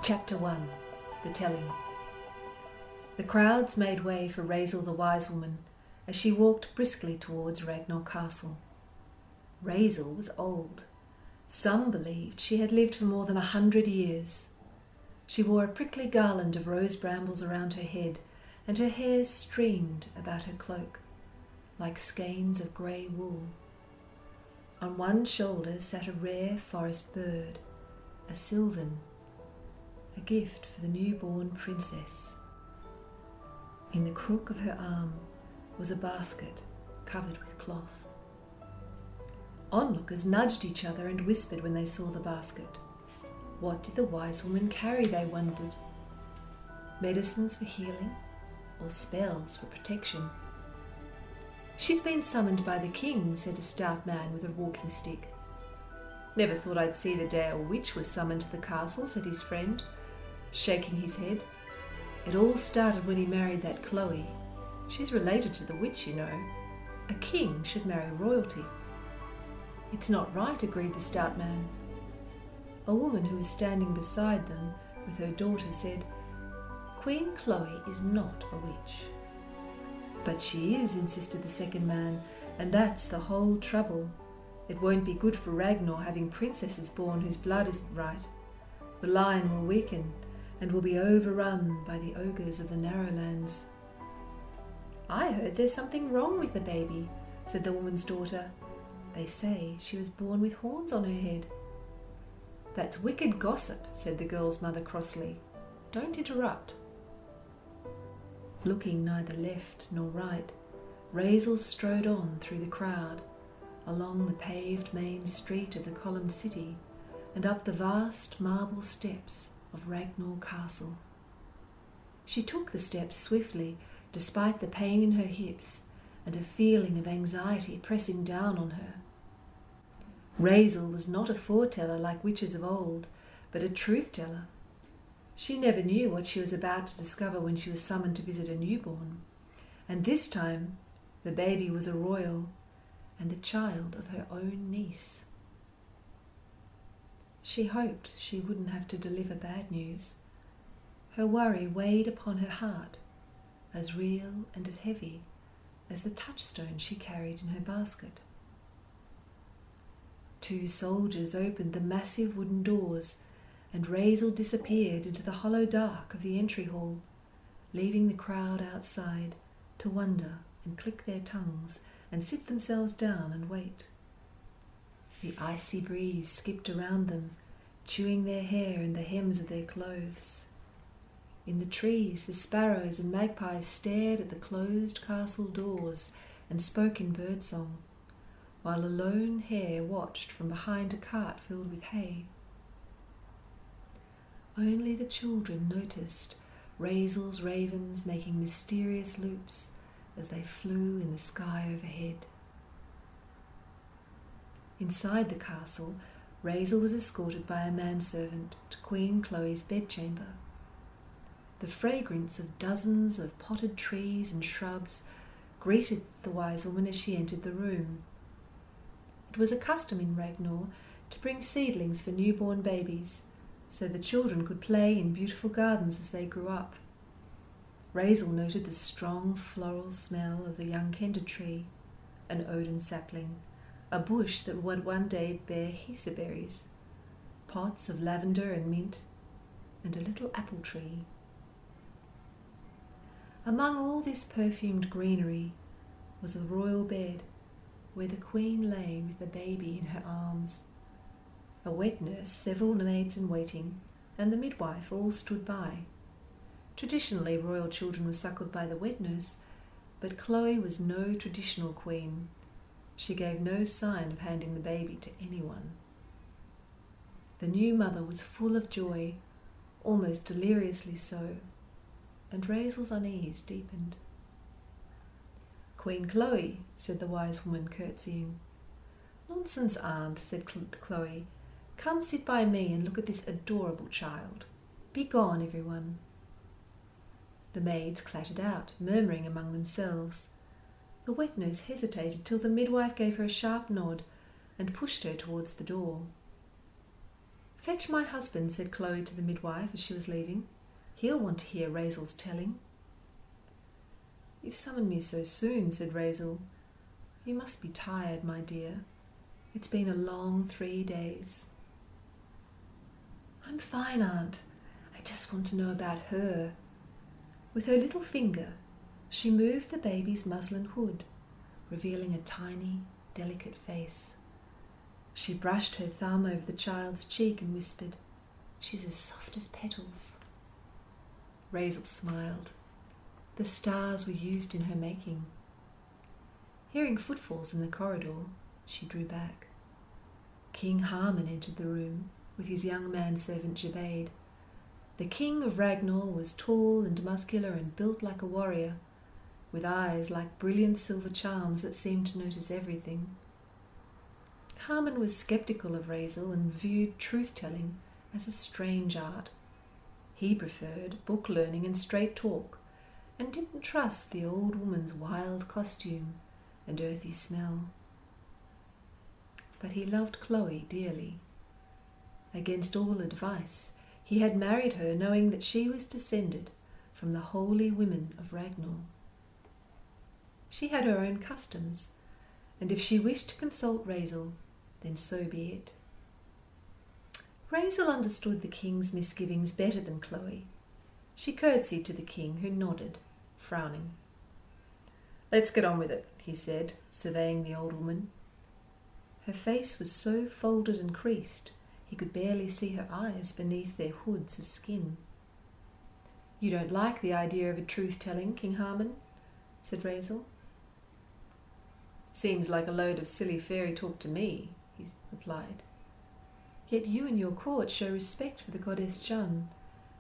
Chapter 1. The Telling. The crowds made way for Razel the wise woman as she walked briskly towards Ragnar Castle. Razel was old. Some believed she had lived for more than 100 years. She wore a prickly garland of rose brambles around her head, and her hair streamed about her cloak, like skeins of grey wool. On one shoulder sat a rare forest bird, a sylvan, a gift for the newborn princess. In the crook of her arm was a basket covered with cloth. Onlookers nudged each other and whispered when they saw the basket. What did the wise woman carry, they wondered? Medicines for healing or spells for protection? "She's been summoned by the king," said a stout man with a walking stick. "Never thought I'd see the day a witch was summoned to the castle," said his friend, shaking his head. "It all started when he married that Chloe. She's related to the witch, you know. A king should marry royalty." "It's not right," agreed the stout man. A woman who was standing beside them with her daughter said, "Queen Chloe is not a witch." "But she is," insisted the second man, "and that's the whole trouble. It won't be good for Ragnar having princesses born whose blood isn't right. The line will weaken and will be overrun by the ogres of the Narrowlands." "I heard there's something wrong with the baby," said the woman's daughter. "They say she was born with horns on her head." "That's wicked gossip," said the girl's mother crossly. "Don't interrupt." Looking neither left nor right, Razel strode on through the crowd, along the paved main street of the columned city, and up the vast marble steps of Ragnar Castle. She took the steps swiftly, despite the pain in her hips and a feeling of anxiety pressing down on her. Razel was not a foreteller like witches of old, but a truth-teller. She never knew what she was about to discover when she was summoned to visit a newborn, and this time the baby was a royal and the child of her own niece. She hoped she wouldn't have to deliver bad news. Her worry weighed upon her heart, as real and as heavy as the touchstone she carried in her basket. 2 soldiers opened the massive wooden doors, and Razel disappeared into the hollow dark of the entry hall, leaving the crowd outside to wonder and click their tongues and sit themselves down and wait. The icy breeze skipped around them, chewing their hair and the hems of their clothes. In the trees, the sparrows and magpies stared at the closed castle doors and spoke in birdsong, while a lone hare watched from behind a cart filled with hay. Only the children noticed Razel's ravens making mysterious loops as they flew in the sky overhead. Inside the castle, Razel was escorted by a manservant to Queen Chloe's bedchamber. The fragrance of dozens of potted trees and shrubs greeted the wise woman as she entered the room. It was a custom in Ragnar to bring seedlings for newborn babies, so the children could play in beautiful gardens as they grew up. Razel noted the strong floral smell of the young kender tree, an odin sapling, a bush that would one day bear heather berries, pots of lavender and mint, and a little apple tree. Among all this perfumed greenery was a royal bed, where the queen lay with the baby in her arms. A wet nurse, several maids in waiting, and the midwife all stood by. Traditionally, royal children were suckled by the wet nurse, but Chloe was no traditional queen. She gave no sign of handing the baby to anyone. The new mother was full of joy, almost deliriously so, and Razel's unease deepened. "Queen Chloe," said the wise woman, curtsying. "Nonsense, aunt," said Chloe. "Come sit by me and look at this adorable child. Be gone, everyone." The maids clattered out, murmuring among themselves. The wet nurse hesitated till the midwife gave her a sharp nod and pushed her towards the door. "Fetch my husband," said Chloe to the midwife as she was leaving. "He'll want to hear Raisel's telling." "You've summoned me so soon," said Raisel. "You must be tired, my dear. It's been a long 3 days." "I'm fine, Aunt. I just want to know about her." With her little finger, she moved the baby's muslin hood, revealing a tiny, delicate face. She brushed her thumb over the child's cheek and whispered, "She's as soft as petals." Raisel smiled. The stars were used in her making. Hearing footfalls in the corridor, she drew back. King Harmon entered the room with his young manservant Jabade. The king of Ragnar was tall and muscular and built like a warrior, with eyes like brilliant silver charms that seemed to notice everything. Harmon was sceptical of Raisel and viewed truth-telling as a strange art. He preferred book learning and straight talk, and didn't trust the old woman's wild costume and earthy smell. But he loved Chloe dearly. Against all advice, he had married her knowing that she was descended from the holy women of Ragnar. She had her own customs, and if she wished to consult Raisel, then so be it. Raisel understood the king's misgivings better than Chloe. She curtsied to the king, who nodded, frowning. "Let's get on with it," he said, surveying the old woman. Her face was so folded and creased, he could barely see her eyes beneath their hoods of skin. "You don't like the idea of a truth-telling, King Harmon?" said Raisel. "Seems like a load of silly fairy talk to me," he replied. "Yet you and your court show respect for the goddess Jun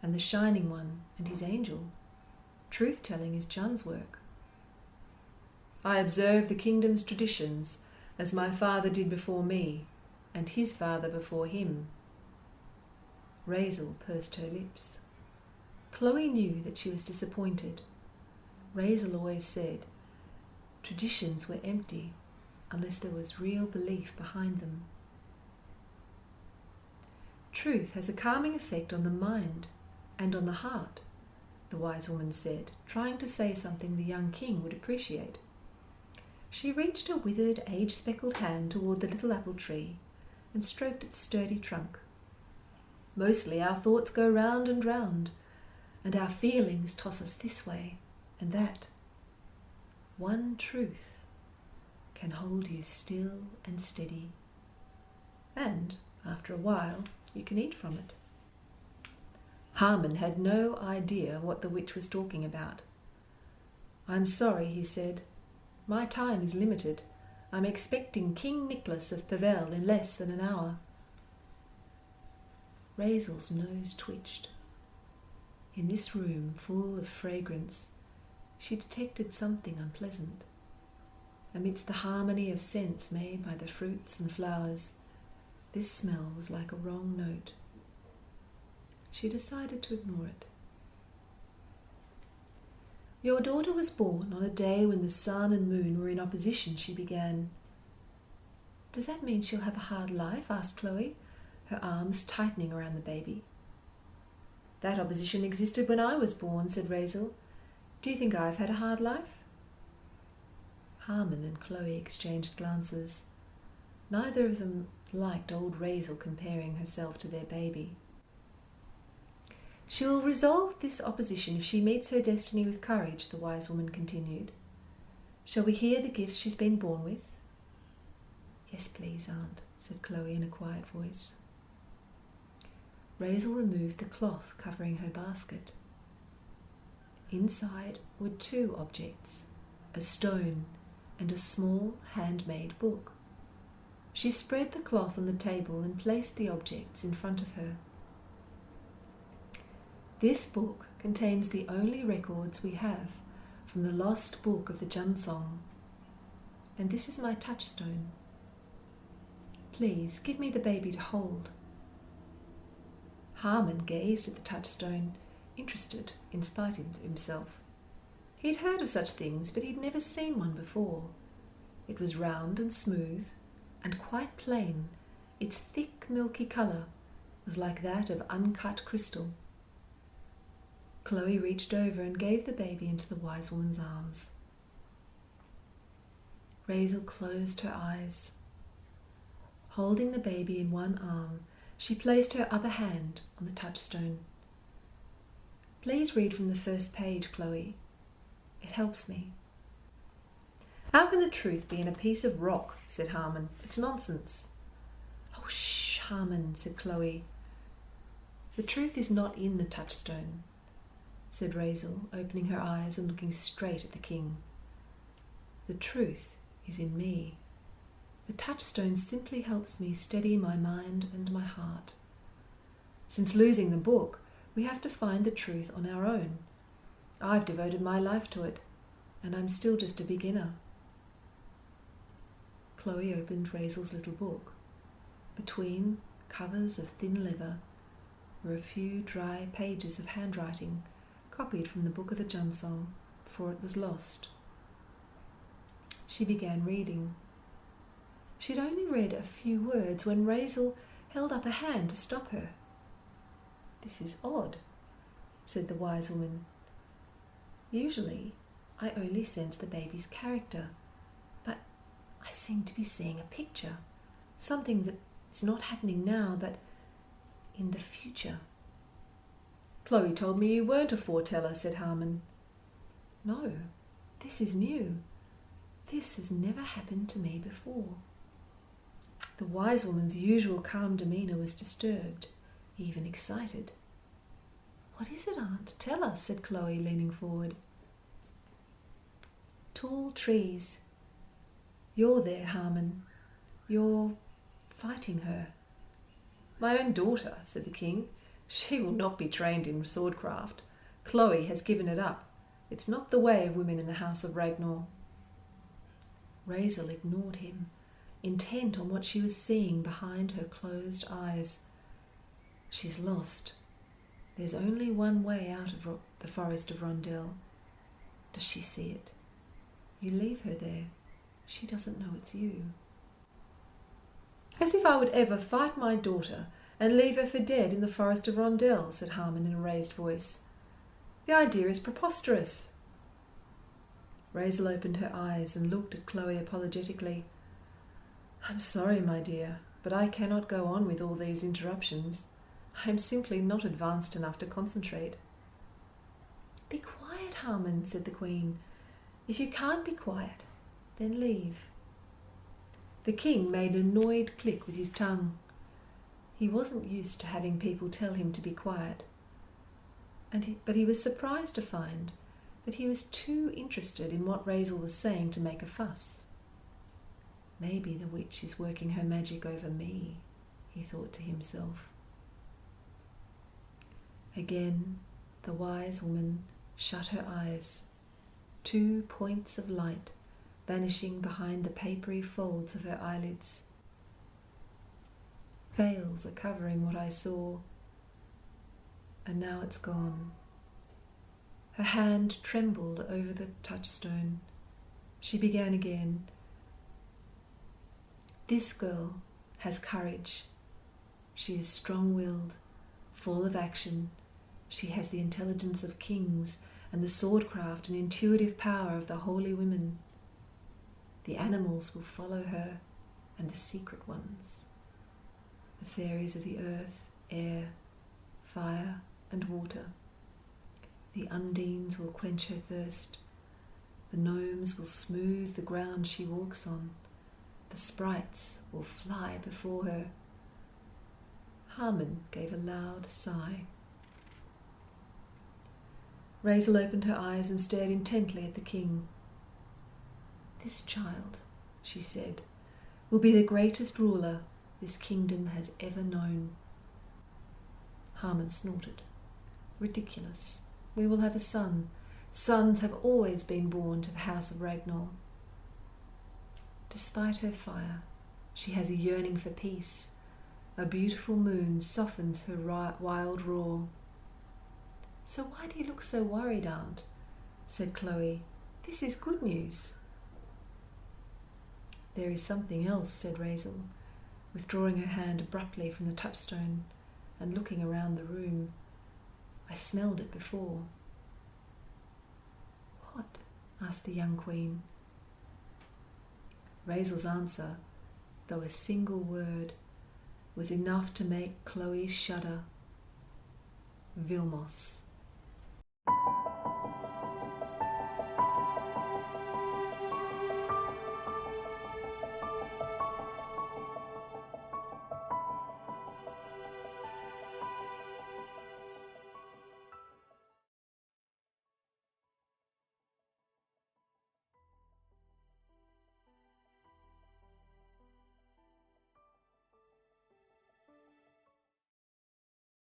and the Shining One and his angel. Truth-telling is Jun's work." "I observe the kingdom's traditions, as my father did before me, and his father before him." Raisel pursed her lips. Chloe knew that she was disappointed. Raisel always said traditions were empty unless there was real belief behind them. "Truth has a calming effect on the mind and on the heart," the wise woman said, trying to say something the young king would appreciate. She reached a withered, age-speckled hand toward the little apple tree and stroked its sturdy trunk. "Mostly our thoughts go round, and our feelings toss us this way and that. One truth can hold you still and steady, and, after a while, you can eat from it." Harmon had no idea what the witch was talking about. "I'm sorry," he said. "My time is limited. I'm expecting King Nicholas of Pavel in less than an hour." Raisel's nose twitched. In this room full of fragrance, she detected something unpleasant. Amidst the harmony of scents made by the fruits and flowers, this smell was like a wrong note. She decided to ignore it. "Your daughter was born on a day when the sun and moon were in opposition," she began. "Does that mean she'll have a hard life?" asked Chloe, her arms tightening around the baby. "That opposition existed when I was born," said Raisel. "Do you think I've had a hard life?" Harmon and Chloe exchanged glances. Neither of them liked old Raisel comparing herself to their baby. "She will resolve this opposition if she meets her destiny with courage," the wise woman continued. "Shall we hear the gifts she's been born with?" "Yes, please, Aunt," said Chloe in a quiet voice. Raisel removed the cloth covering her basket. Inside were 2 objects, a stone and a small handmade book. She spread the cloth on the table and placed the objects in front of her. "This book contains the only records we have from the lost book of the Jun song, and this is my touchstone. Please give me the baby to hold." Harmon gazed at the touchstone, interested in spite of himself. He'd heard of such things, but he'd never seen one before. It was round and smooth, and quite plain, its thick, milky colour was like that of uncut crystal. Chloe reached over and gave the baby into the wise woman's arms. Razel closed her eyes. Holding the baby in one arm, she placed her other hand on the touchstone. Please read from the first page, Chloe. It helps me. How can the truth be in a piece of rock? Said Harmon. It's nonsense. Oh, shh, Harmon, said Chloe. The truth is not in the touchstone, said Razel, opening her eyes and looking straight at the king. The truth is in me. The touchstone simply helps me steady my mind and my heart. Since losing the book, we have to find the truth on our own. I've devoted my life to it, and I'm still just a beginner. Chloe opened Razel's little book. Between covers of thin leather were a few dry pages of handwriting copied from the Book of the Junsong before it was lost. She began reading. She'd only read a few words when Razel held up a hand to stop her. This is odd, said the wise woman. Usually I only sense the baby's character, but I seem to be seeing a picture, something that is not happening now, but in the future. Chloe told me you weren't a foreteller, said Harmon. No, this is new. This has never happened to me before. The wise woman's usual calm demeanour was disturbed, even excited. What is it, Aunt? Tell us, said Chloe, leaning forward. Tall trees. You're there, Harmon. You're fighting her. My own daughter, said the king. She will not be trained in swordcraft. Chloe has given it up. It's not the way of women in the house of Ragnar. Razel ignored him, intent on what she was seeing behind her closed eyes. She's lost. There's only one way out of the forest of Rondell. Does she see it? You leave her there. She doesn't know it's you. As if I would ever fight my daughter and leave her for dead in the forest of Rondell, said Harmon in a raised voice. The idea is preposterous. Razel opened her eyes and looked at Chloe apologetically. I'm sorry, my dear, but I cannot go on with all these interruptions. I am simply not advanced enough to concentrate. Be quiet, Harmon, said the Queen. If you can't be quiet, then leave. The king made an annoyed click with his tongue. He wasn't used to having people tell him to be quiet, but he was surprised to find that he was too interested in what Razel was saying to make a fuss. Maybe the witch is working her magic over me, he thought to himself. Again, the wise woman shut her eyes, 2 points of light vanishing behind the papery folds of her eyelids. Veils are covering what I saw, and now it's gone. Her hand trembled over the touchstone. She began again. This girl has courage. She is strong-willed, full of action. She has the intelligence of kings and the swordcraft and intuitive power of the holy women. The animals will follow her, and the secret ones. The fairies of the earth, air, fire, and water. The undines will quench her thirst. The gnomes will smooth the ground she walks on. The sprites will fly before her. Harmon gave a loud sigh. Razel opened her eyes and stared intently at the king. This child, she said, will be the greatest ruler this kingdom has ever known. Harmon snorted. Ridiculous. We will have a son. Sons have always been born to the house of Ragnar. Despite her fire, she has a yearning for peace. A beautiful moon softens her wild roar. So why do you look so worried, Aunt? Said Chloe. This is good news. There is something else, said Razel, withdrawing her hand abruptly from the touchstone and looking around the room. I smelled it before. "What?" asked the young queen. Raisel's answer, though a single word, was enough to make Chloe shudder. "Vilmos."